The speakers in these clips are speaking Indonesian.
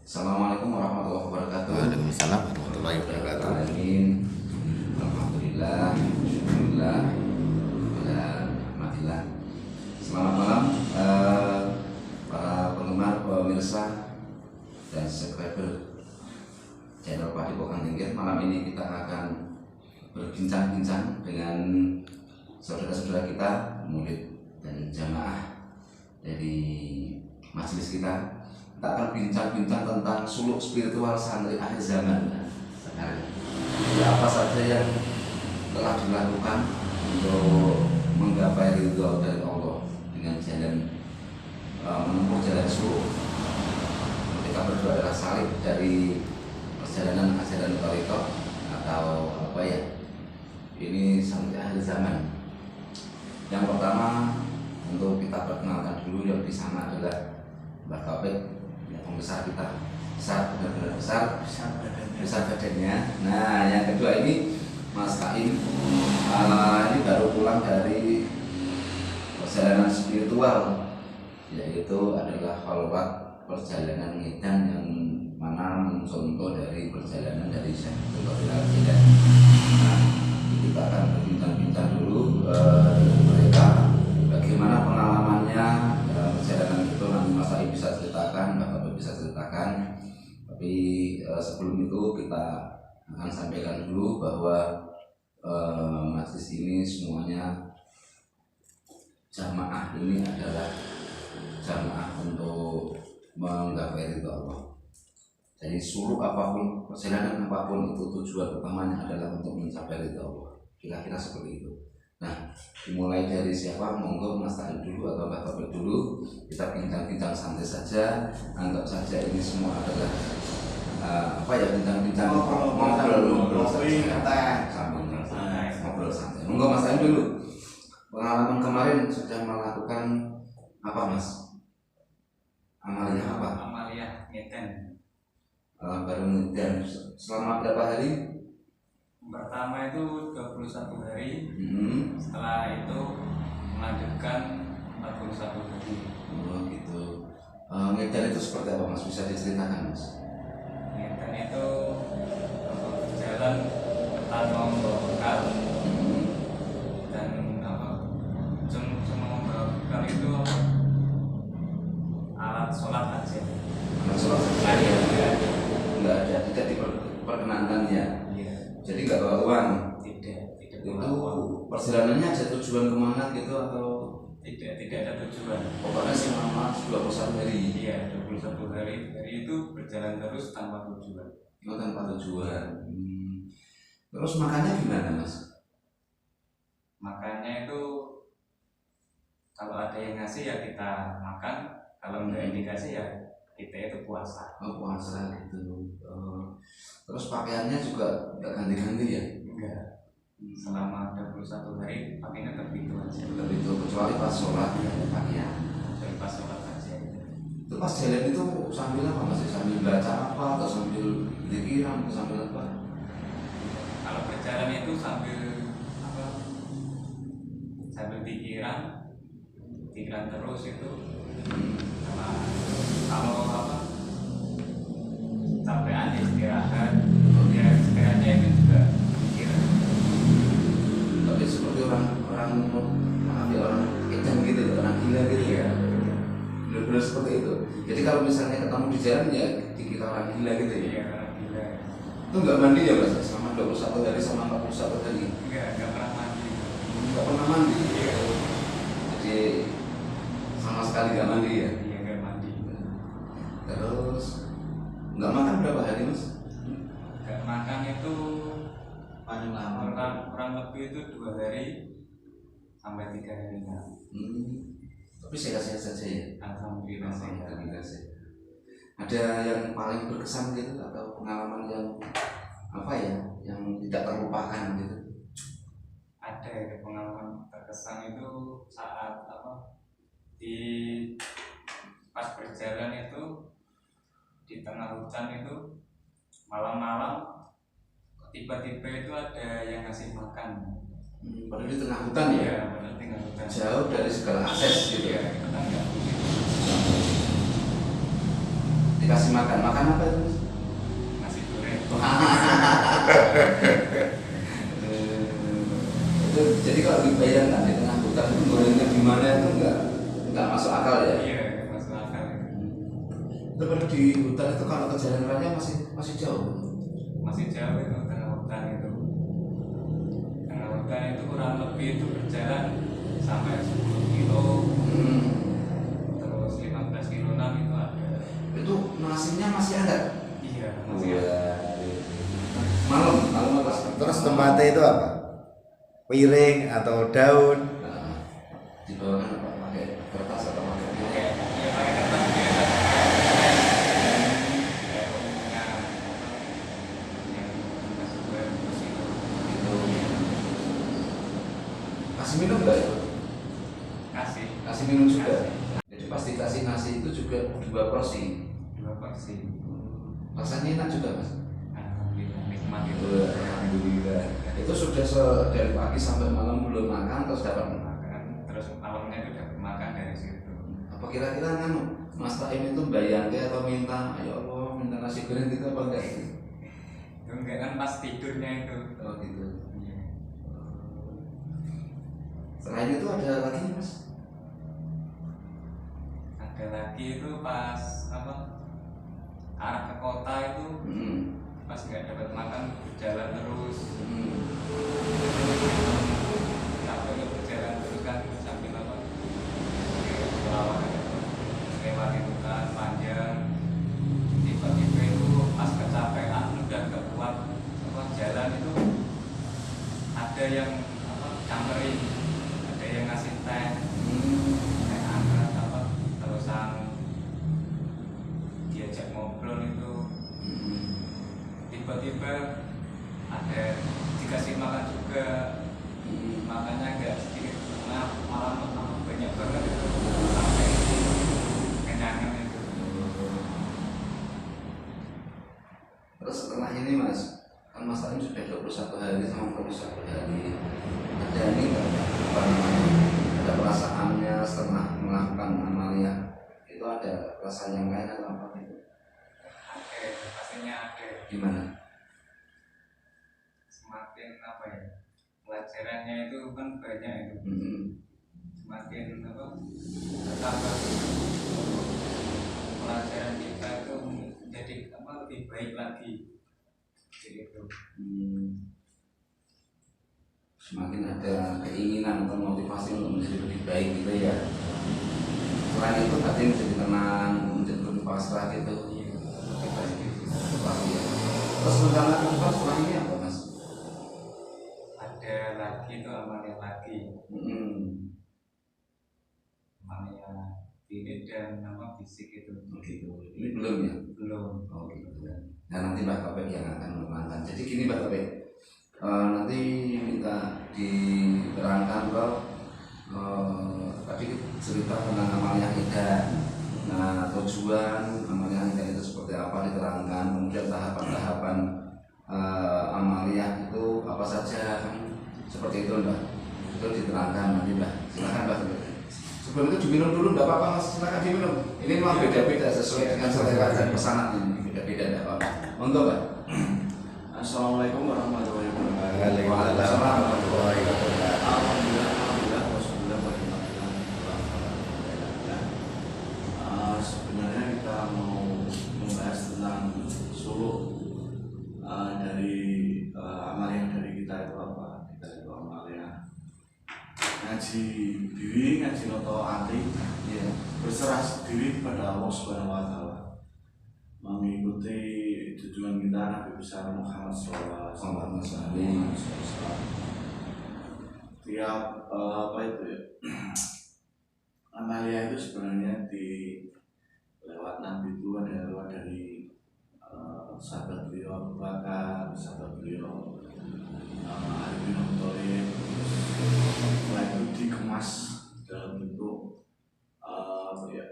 Assalamualaikum warahmatullahi wabarakatuh. Waalaikumsalam warahmatullahi wabarakatuh. Amin. Alhamdulillah. Alhamdulillah. Alhamdulillah. Selamat malam para penggemar, pemirsa dan subscriber channel Padepokan Tingkir. Malam ini kita akan berbincang-bincang dengan saudara-saudara kita, murid dan jamaah dari majelis kita. Kita akan bincang-bincang tentang suluk spiritual santri akhir zaman sekarang. Apa saja yang telah dilakukan untuk menggapai ridho dari Allah dengan jalan menempuh jalan suluk. Ketika berdoa adalah salib dari perjalanan ajaran Thariqah atau apa ya? Ini santri akhir zaman. Yang pertama untuk kita perkenalkan dulu, yang di sana adalah Mbak Taufik, pembesar kita, besar, benar-benar besar badannya. Nah, yang kedua ini Mas Kaim, ini baru pulang dari perjalanan spiritual, yaitu adalah khalwat perjalanan Medan, yang mana mencontoh dari perjalanan dari Syekh Abdul Qadir Al-Jilani. Nah, kita akan berbincang-bincang dulu dengan mereka bagaimana pengalamannya perjalanan itu. Nanti Mas Kaim bisa ceritakan, Bapak bisa ceritakan. Tapi sebelum itu kita akan sampaikan dulu bahwa majelis ini semuanya jamaah ini adalah jamaah untuk menggapai ridho Allah. Jadi suluk apapun, perjalanan apapun, itu tujuan utamanya adalah untuk mencapai ridho Allah. Kira-kira seperti itu. Nah, dimulai dari siapa? Monggo Mas Taim dulu atau Mbak Taufik dulu. Kita bincang-bincang santai saja. Anggap saja ini semua adalah bincang-bincang ngobrol santai. Monggo Mas Taim dulu. Pengalaman kemarin sudah melakukan apa, Mas? Amalia apa? Amalia Medan. Baru Medan. Selama berapa hari? Pertama itu 21 hari. Setelah itu melanjutkan 41 hari. Oh gitu. Medan itu seperti apa, Mas? Bisa diceritakan, Mas? Medan itu jalan tanpa membawa bekal dan cuma membawa bekal itu alat sholat aja. Alat sholat saja. Enggak ada, tidak diperkenankan ya. Jadi nggak bawa uang. Tidak Itu bawa. perjalanannya ada tujuan kemana gitu atau Tidak ada tujuan. pokoknya selama 21 hari. Iya, 21 hari. Dari itu berjalan terus tanpa tujuan. Oh, tanpa tujuan. Terus makannya gimana, Mas? Makannya itu kalau ada yang ngasih ya kita makan, kalau enggak yang dikasih ya kita itu puasa. Oh, puasa gitu. Terus pakaiannya juga nggak ganti-ganti ya? Enggak. Selama 21 hari pakainya tetap itu aja. Tetap itu, kecuali pas sholat ganti pakaian. Dari pas sholat aja. Itu pas jalan itu sambil apa, Mas? Sambil baca apa atau sambil pikiran atau sambil apa? Kalau berjalan itu sambil apa? Sambil pikiran terus itu. Sama kalau apa? Capean istirahat. Ya sekiranya itu juga pikiran. Tapi seperti orang edan gitu, orang gila gitu ya. Benar-benar seperti itu. Jadi kalau misalnya ketemu di jalan ya dikira orang gila gitu ya. Iya, gila. Itu nggak mandi ya, Mas? Selama 21 hari sama 41 hari. Enggak pernah mandi. Nggak pernah mandi. Iya. Jadi sama sekali nggak mandi ya. Iya, enggak mandi. Terus nggak makan berapa hari, Mas? Enggak makan itu Paling lama. kurang lebih itu 2 hari sampai 3 hari. Tapi sehat-sehat saja ya. Alhamdulillah sehat. Alhamdulillah sehat. Ada yang paling berkesan gitu atau pengalaman yang apa ya, yang tidak terlupakan gitu? Ada ya, pengalaman terkesan itu saat apa di pas berjalan itu di tengah hutan itu malam-malam tiba-tiba itu ada yang ngasih makan. Padahal di tengah hutan ya. Iya, padahal tengah hutan. Jauh dari segala akses gitu ya. Iya, kita nggak Di dikasih makan apa itu Mas? Nasi goreng. Itu jadi kalau dibayangkan di tengah hutan itu gorengnya gimana itu nggak masuk akal ya. Iya, masuk akal. Itu kalau di hutan itu kalau ke jalan raya masih jauh. Masih jauh itu tengah hutan itu. Tengah hutan itu kurang lebih itu berjalan sampai 10 kilo, terus 15 kiloan itu ada. Itu nasinya masih ada. Iya, masih ada. Malam apa? Terus tempatnya itu apa? Piring atau daun? Nah, dibawakan apa? Pakai kertas atau pakai Oke, ya pakai kertas biasa. Kayak umumnya yang masuk ke bus itu. kasih minum nggak itu? Kasih minum juga. Kasih. Jadi pasti kasih nasi itu juga 2 porsi. 2 porsi. Rasanya enak juga Mas. Alhamdulillah nikmat itu. Alhamdulillah. Itu sudah dari pagi sampai malam belum makan terus dapat Makan, terus malamnya itu dapat makan dari situ. apa kira-kira kan Mas Taim itu bayangke atau minta ya Allah minta nasi goreng gitu apa enggak? Itu enggak kan pas tidurnya itu. Oh gitu. Iya. Selain itu ada lagi Mas? Ada lagi itu pas apa? Arah ke kota itu pas nggak dapat makan berjalan terus. Capek nggak berjalan terus kan sambil apa? Lawan lewati hutan panjang. Tiba-tiba itu pas kecapean udah nggak kuat apa jalan itu ada yang apa camperin, ada yang ngasih teh, teh hangat apa terusan diajak ngobrol itu. Tiba-tiba ada dikasih makan juga, makannya agak sedikit malah banyak banget itu sampai kenyangan itu. Terus setelah ini Mas, kan Mas Taim sudah 21 hari sama 21 hari. Ada ini nggak apa namanya? Ada perasaannya setelah melakukan amalia itu ada rasa yang lain atau apa gitu? Ada, pastinya ada. Gimana? Semakin apa ya? Pelajarannya itu kan banyak itu. Semakin apa? Bertambah pelajaran kita itu menjadi apa lebih baik lagi. Gitu. Semakin ada keinginan atau motivasi untuk menjadi lebih baik gitu ya. Selain itu hati menjadi tenang, menjadi lebih pasrah gitu. Lebih baik gitu. Pasti ya. Terus rencana ke depan setelah ini apa Mas? Ada lagi itu amalia lagi. Amalia diri dan nama fisik itu. Begitu. Ini belum ya? Belum. Oh gitu. Nah nanti Mbak Topik yang akan menerangkan. Jadi gini Mbak Topik, nanti minta diterangkan bahwa tadi cerita tentang amalia Ida. Nah tujuan amalia Ida itu seperti apa diterangkan, kemudian tahapan-tahapan amalia itu apa saja kan seperti itu Mbak. Itu diterangkan nanti Mbak. Silakan Mbak Topik. Sebelum itu diminum dulu, nggak apa-apa Mas, silakan diminum. Ini memang beda-beda sesuai dengan selera dan pesanan ini, beda-beda nggak apa-apa. Untuk Mbak. Assalamualaikum warahmatullahi wabarakatuh. Waalaikumsalam warahmatullahi wabarakatuh. Alhamdulillah, wassalam sebenarnya kita mau membahas tentang suluk dari amalia dari kita itu apa? Kita itu amalia ngaji diri, ngaji noto ati, ya, berserah diri kepada Allah Subhanahu Wa Taala, mengikuti tujuan kita Nabi besar Muhammad SAW. Tiap apa itu ya? Amalia itu sebenarnya di lewat Nabi itu ada lewat dari sahabat beliau Abu Bakar, sahabat beliau Ali bin Abi Thalib. Setelah itu dikemas dalam bentuk apa ya?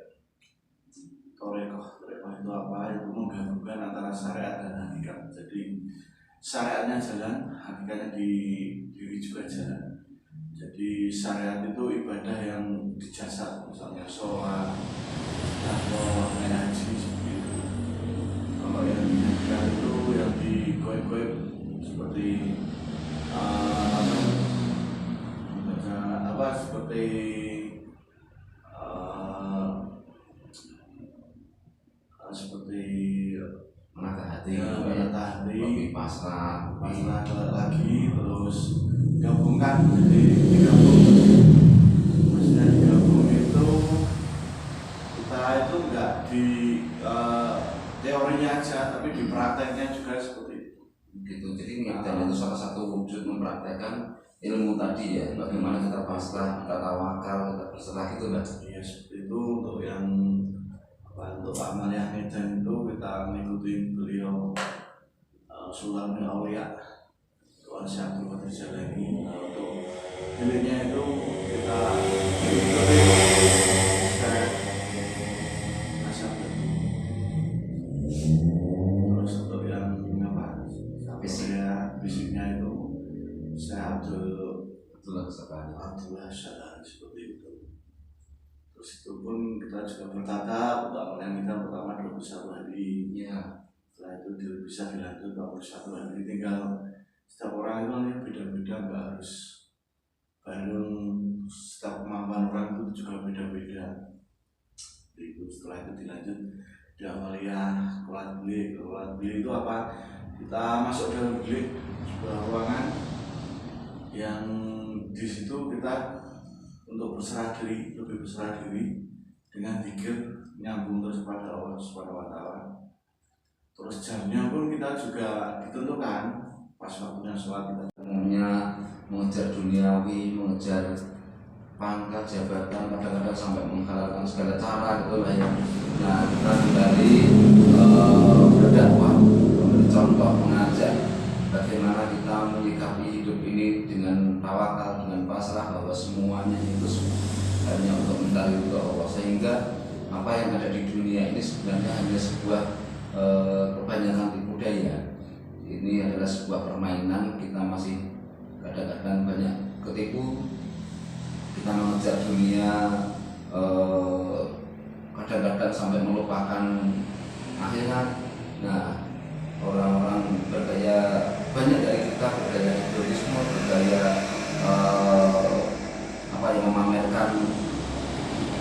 Torekoh itu apa? Itu menggabungkan antara syariat dan hakikat. Jadi syariatnya jalan, hakikatnya di diri juga jalan. Jadi syariat itu ibadah yang dijasad, misalnya sholat atau haji seperti itu. seperti seperti seperti menatah hati, lebih pasrah lagi, terus gabungkan, jadi digabung. Maksudnya digabung itu kita itu enggak di teorinya aja, tapi di prakteknya juga seperti itu. Gitu. Jadi ngeten itu salah satu wujud mempraktekkan ilmu tadi ya, bagaimana kita pasrah, kita tawakal, kita berserah gitu kan. Iya, seperti itu. Untuk yang untuk amal yang edan itu kita mengikuti beliau Sultanul Aulia Tuan Syekh Abdul Qadir Jailani. Untuk hilirnya itu kita mengikuti terus untuk yang fisiknya itu Syekh Abdullah Syadari, seperti itu. Terus itu pun kita juga bertata untuk amal yang kita pertama 21 hari ya. Setelah itu bisa dilanjut 21 hari. Tinggal setiap orang itu beda-beda, nggak harus bareng. Setiap kemampuan orang itu juga beda-beda. Itu setelah itu dilanjut di amaliyah keluar bilik. Keluar bilik itu apa? Kita masuk dalam bilik sebuah ruangan yang di situ kita untuk berserah diri, lebih berserah diri dengan zikir, nyambung terus pada Allah Subhanahu wa Ta'ala. Terus jamnya pun kita juga ditentukan pas waktunya sholat. Kita umumnya mengejar duniawi, mengejar pangkat, jabatan, kadang-kadang sampai menghalalkan segala cara gitu lah ya. Nah, kita kembali berdakwah, memberi contoh, mengajak bagaimana kita menyikapi hidup ini dengan tawakal, dengan pasrah, bahwa semuanya itu hanya untuk mencari ridho Allah, sehingga apa yang ada di dunia ini sebenarnya hanya sebuah kebanyakan tipu daya. Ini adalah sebuah permainan, kita masih kadang-kadang banyak ketipu. Kita mengejar dunia, kadang-kadang sampai melupakan akhirat. Nah, orang-orang bergaya, banyak dari kita bergaya hedonisme, bergaya memamerkan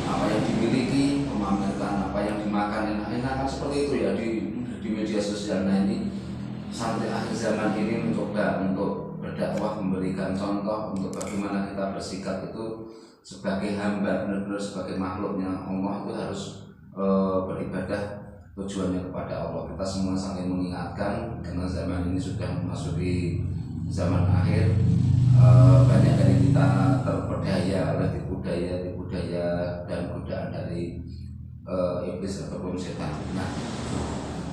apa yang dimiliki, memamerkan apa yang dimakan enak-enak, kan seperti itu ya di media sosial. Nah, ini sampai akhir zaman ini mencoba untuk berdakwah, memberikan contoh untuk bagaimana kita bersikap itu sebagai hamba, benar-benar sebagai makhluknya Allah itu harus beribadah tujuannya kepada Allah. Kita semua saling mengingatkan karena zaman ini sudah memasuki zaman akhir. Banyak dari kita terpedaya oleh tipu daya dan godaan dari iblis ataupun setan. Nah,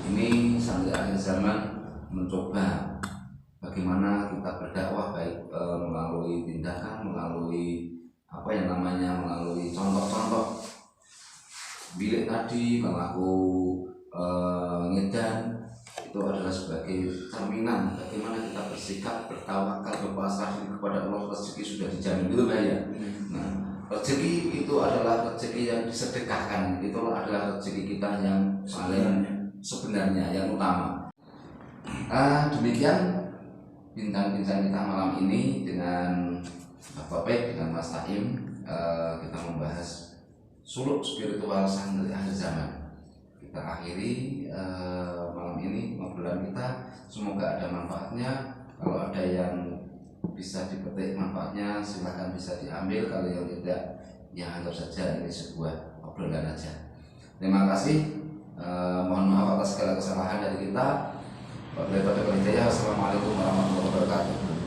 ini sampai akhir zaman mencoba bagaimana kita berdakwah, baik melalui tindakan, melalui melalui contoh-contoh bilik tadi, ngedan, itu adalah sebagai cerminan bagaimana kita bersikap, bertawakal, berpasrah diri kepada Allah. Rezeki sudah dijamin, itu bahaya. Nah, rezeki itu adalah rezeki yang disedekahkan, itu adalah rezeki kita yang paling sebenarnya, yang utama. Demikian bincang-bincang kita malam ini dengan Bapak Pek, dengan Mas Taim. Kita membahas suluk spiritual santri akhir zaman. Kita akhiri malam ini ngobrolan kita. Semoga ada manfaatnya. Kalau ada yang bisa dipetik manfaatnya, silakan bisa diambil. Kalau yang tidak, ya anggap saja ini sebuah obrolan aja. Terima kasih. Mohon maaf atas segala kesalahan dari kita. Wassalamualaikum warahmatullahi wabarakatuh.